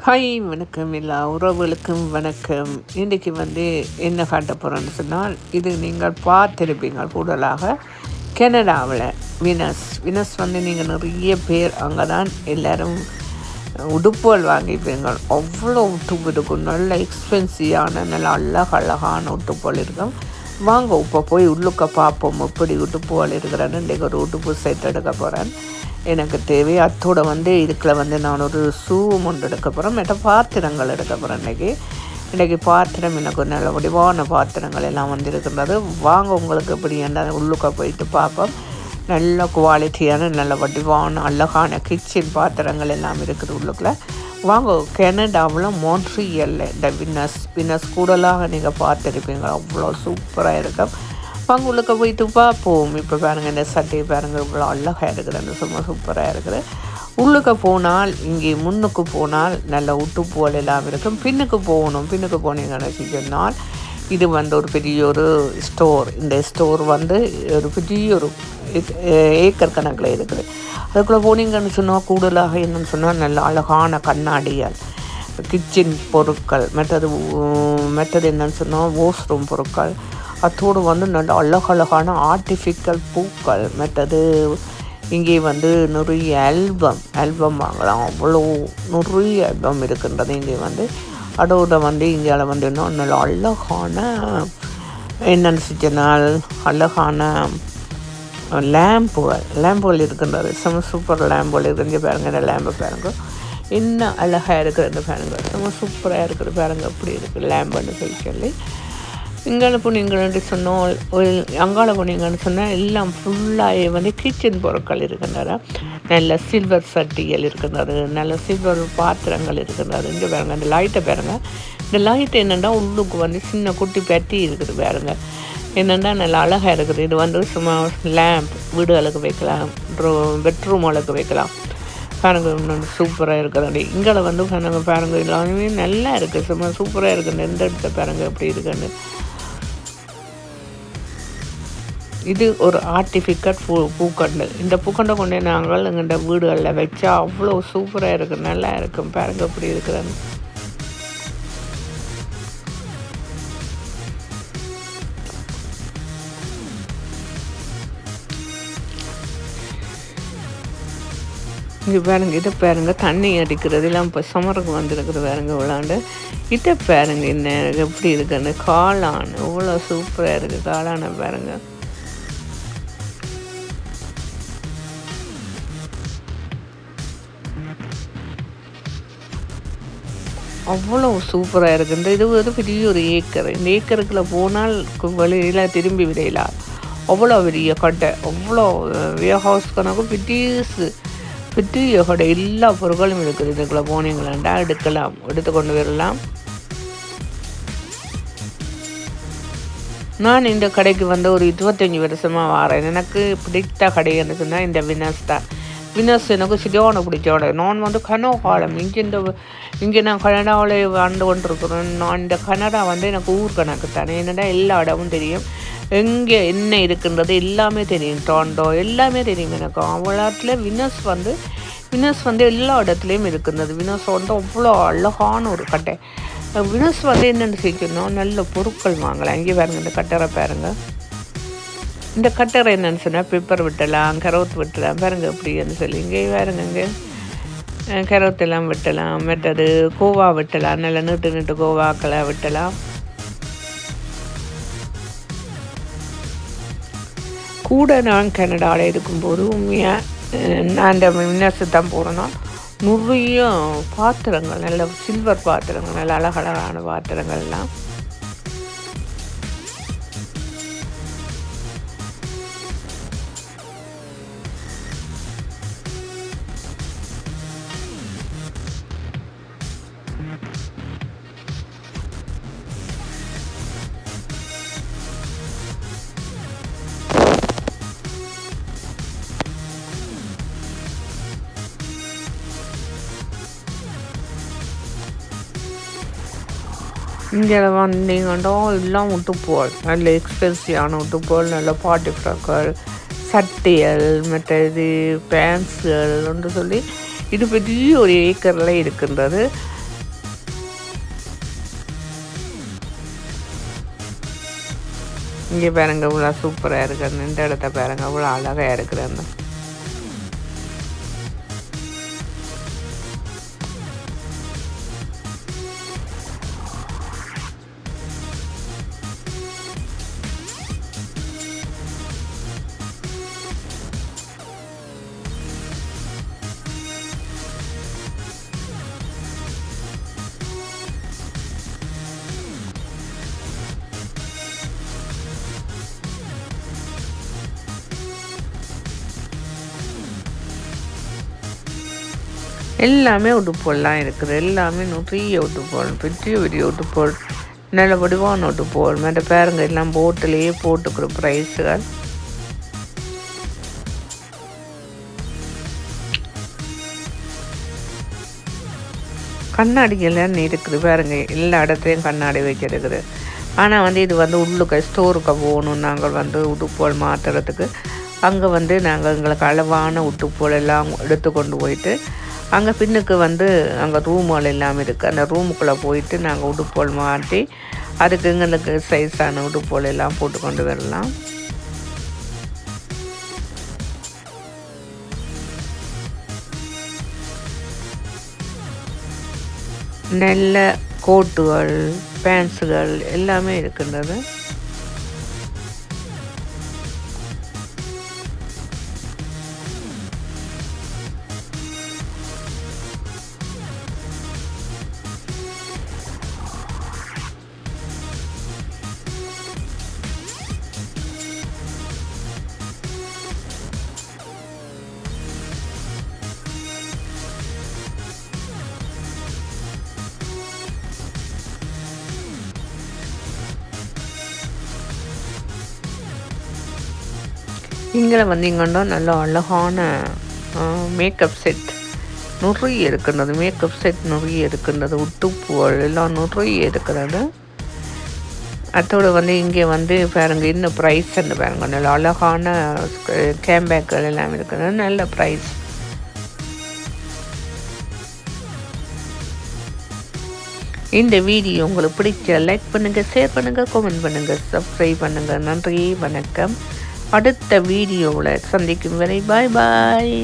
Hi வணக்கம் எல்லா உறவுகளுக்கும் வணக்கம். இன்றைக்கி என்ன காட்ட போகிறேன்னு சொன்னால், இது நீங்கள் பார்த்துருப்பீங்க கூடுதலாக கனடாவில் வினஸ் நீங்கள் நிறைய பேர் அங்கே தான் எல்லோரும் உடுப்புகள் வாங்கிப்பீங்க. அவ்வளோ உடுப்பு இருக்கும், நல்ல எக்ஸ்பென்சிவான நல்ல அழகான உடுப்புகள் இருக்கும். வாங்க இப்போ போய் உள்ளுக்க பார்ப்போம் எப்படி உடுப்புகள் இருக்கிறேன்னு. இன்றைக்கு ஒரு உடுப்பு செட் எடுக்க போகிறேன், எனக்கு தேவை. அத்தோடு இதுக்குள்ள நான் ஒரு ஷூவும் ஒன்று எடுக்க போகிறேன், மற்ற பாத்திரங்கள் எடுக்க போகிறேன். இன்றைக்கி பாத்திரம் எனக்கு நல்ல வடிவான பாத்திரங்கள் எல்லாம் இருக்கின்றது. வாங்க உங்களுக்கு எப்படி என்ன உள்ளுக்க போயிட்டு பார்ப்போம். நல்ல குவாலிட்டியான நல்ல வடிவான அழகான கிச்சன் பாத்திரங்கள் எல்லாம் இருக்குது உள்ளுக்குள்ள. வாங்க, கனடாவில் மோன்ட்ரியலில் இந்த வினஸ் கூடலாக நீங்கள் பார்த்துருப்பீங்க, அவ்வளோ சூப்பராக இருக்கும். வாங்க உள்ளுக்க போயிட்டு பார்ப்போம். இப்போ பாருங்கள், இந்த சட்டையை பாருங்கள், இவ்வளோ அழகாக இருக்குது, அந்த சும்மா சூப்பராக இருக்குது. உள்ளுக்க போனால் இங்கே முன்னுக்கு போனால் நல்ல உட்டுப்புகள் எல்லாம் இருக்கும். பின்னுக்கு போனீங்கன்னு சொன்னால் இது ஒரு பெரிய ஒரு ஸ்டோர். இந்த ஸ்டோர் ஒரு பெரிய ஒரு ஏக்கர் கணக்கில் இருக்குது. அதுக்குள்ளே போனீங்கன்னு சொன்னால் கூடுதலாக என்னென்னு சொன்னால் நல்ல அழகான கண்ணாடியால் கிச்சன் பொருட்கள், மற்றது என்னென்னு சொன்னால் வாஷ்ரூம் பொருட்கள், அத்தோடு நல்ல அழகழகான ஆர்டிஃபிஷியல் பூக்கள், மற்றது இங்கே நிறைய ஆல்பம் வாங்கலாம். அவ்வளோ நிறைய ஆல்பம் இருக்கின்றது இங்கே அதோட இங்கே இன்னும் நல்ல அழகான என்னென்னு சொன்னால் அழகான லேம்புகள் இருக்கின்றது. சூப்பர் லேம்புகள் இருக்குது. இங்கே பாருங்கள், இந்த லேம்பை பாருங்கள், என்ன அழகாக இருக்குது பாருங்கள், சூப்பராக இருக்குது பாருங்கள், அப்படி இருக்குது லேம்புன்னு சொல்லி. இங்கால போனீங்கன்னு சொன்னால் அங்கால போனீங்கன்னு சொன்னால் எல்லாம் ஃபுல்லாக கிச்சன் பொருட்கள் இருக்கின்றன. நல்ல சில்வர் சட்டிகள் இருக்கின்றது, நல்ல சில்வர் பாத்திரங்கள் இருக்கின்றது. இங்கே பாருங்கள், இந்த லைட்டை பாருங்கள். இந்த லைட் என்னென்னா உள்ளுக்கு சின்ன குட்டி பெட்டி இருக்குது பாருங்கள், என்னென்னா நல்ல அழகாக இருக்குது. இது சும்மா லேம்ப் வீடுகளுக்கு வைக்கலாம், பெட்ரூம்களுக்கு வைக்கலாம். பாருங்கள், சூப்பராக இருக்குது. இங்கே பாருங்கள் எல்லாமே நல்லா இருக்குது, சும்மா சூப்பராக இருக்குது. எந்த இடத்த பாருங்கள் எப்படி இருக்குன்னு. இது ஒரு ஆர்டிஃபிஷியல் பூக்கண்டு. இந்த பூக்கண்டை கொண்டே நாங்கள் எங்கள்கிட்ட வீடுகளில் வச்சா அவ்வளோ சூப்பராக இருக்குது, நல்லா இருக்கும். பாருங்கள் எப்படி இருக்குதுன்னு. இங்கே பாருங்கள், இதை பாருங்கள், தண்ணி அடிக்கிறது எல்லாம் இப்போ சமருக்கு வந்துருக்குது பாருங்கள் விளாண்டு. இதை பாருங்கள் என்ன எப்படி இருக்குன்னு. காளான் இவ்வளோ சூப்பராக இருக்குது, காளானை பாருங்கள். அவ்வளோ சூப்பராக இருக்குது. இது பெரிய ஒரு ஏக்கர். இந்த ஏக்கருக்குள்ளே போனால் வெளியில் திரும்பி விடையலாம். அவ்வளோ பெரிய கடை, அவ்வளோ வியர்ஹவுஸ் கணக்கு பெரிய கடை, எல்லா பொருட்களும் இருக்குது. இதுக்குள்ளே போனீங்களாண்டா எடுத்து கொண்டு வரலாம். நான் இந்த கடைக்கு ஒரு 25 வருஷமாக வரேன். எனக்கு பிடித்த கடைன்னு சொன்னால் இந்த வினஸ் தான். வினஸ் எனக்கு சரியான பிடிச்சோட. நான் கனகாலம் இங்கே நான் கனடாவில் வாழ்ந்து கொண்டிருக்கிறேன். நான் இந்த கனடா எனக்கு ஊர் கணக்கு தானே, என்னடா எல்லா இடமும் தெரியும், எங்கே என்ன இருக்குன்றது எல்லாமே தெரியும், டொரண்டோ எல்லாமே தெரியும் எனக்கு. அவ்வளோத்தில் வினஸ் எல்லா இடத்துலையும் இருக்குது. வினஸ் அவ்வளோ அழகான ஒரு கட்டை. வினஸ் என்னென்னு செய்யணும், நல்ல பொருட்கள் வாங்கலாம். இங்கே பாருங்கள், இந்த கட்டரை பாருங்கள். இந்த கட்டரை என்னென்னு சொன்னால் பெப்பர் வெட்டலாம், கரோத் வெட்டலாம். பாருங்கள் எப்படின்னு சொல்லி. இங்கே பாருங்க, இங்கே கரோத்தெல்லாம் வெட்டலாம், மற்றது கோவா வெட்டலாம், நல்ல நீட்டு கோவாக்களை வெட்டலாம். கூட நான் கனடாவில் இருக்கும்போது உண்மையாக நான் இந்த வினஸு தான் போகிறேன்னா நிறைய பாத்திரங்கள், நல்ல சில்வர் பாத்திரங்கள், நல்ல அழகழகான பாத்திரங்கள்லாம். இங்கே வந்தீங்கன்னா எல்லாம் உட்டுப்போல், நல்ல எக்ஸ்பென்சிவான உட்டுப்போல், நல்ல பார்ட்டி ஃப்ராக்கள், சட்டைகள், மற்ற இது பேண்ட்ஸுகள் என்று சொல்லி இது பெரிய ஒரு ஏக்கரில் இருக்கின்றது. இங்கே பாருங்க இவ்வளோ சூப்பராக இருக்குது. இந்த இடத்த பாருங்க இவ்வளோ அழகாக இருக்குதுன்னு. எல்லாமே உடுப்போல்லாம் இருக்குது. எல்லாமே நிறைய உடுப்போல், பெரிய பெரிய உடுப்போல், நல்ல வடிவான உடுப்போல். மற்ற பேருங்க எல்லாம் போட்டிலேயே போட்டுக்கிற ப்ரைஸுகள். கண்ணாடிகள்லாம் இருக்குது பாருங்க, எல்லா இடத்துலையும் கண்ணாடி வச்சிருக்குது. ஆனால் வந்து இது வந்து உள்ளுக்கு ஸ்டோருக்கு போகணும். நாங்கள் வந்து உடுப்போல் மாற்றுறதுக்கு அங்கே வந்து நாங்கள் எங்களுக்கு அளவான உடுப்போல் எல்லாம் எடுத்து கொண்டு போயிட்டு அங்கே பின்னுக்கு வந்து அங்கே ரூமுகள் எல்லாம் இருக்குது. அந்த ரூமுக்குள்ளே போயிட்டு நாங்கள் உடுப்போல் மாட்டி அதுக்கு எங்களுக்கு சைஸான உடுப்போல் எல்லாம் போட்டு கொண்டு வரலாம். நல்ல கோட்டுகள், பேண்ட்ஸுகள் எல்லாமே இருக்கின்றது. இங்கே வந்தீங்கன்னா நல்ல அழகான மேக்கப் செட் நிறைய இருக்கின்றது. மேக்கப் செட் நிறைய இருக்கின்றது. உட்டுப்பூகள் எல்லாம் நிறைய இருக்கிறது. அதோடு வந்து இங்கே வந்து பாருங்க இன்னும் ப்ரைஸ்ன்னு பாருங்க, நல்ல அழகான கேம்பேக்கள் எல்லாம் இருக்கிறது. நல்ல ப்ரைஸ். இந்த வீடியோ உங்களுக்கு பிடிச்ச லைக் பண்ணுங்கள், ஷேர் பண்ணுங்கள், கமெண்ட் பண்ணுங்கள், சப்ஸ்கிரைப் பண்ணுங்கள். நன்றி, வணக்கம். அடுத்த வீடியோவில் சந்திக்கும் வரை பாய் பாய்.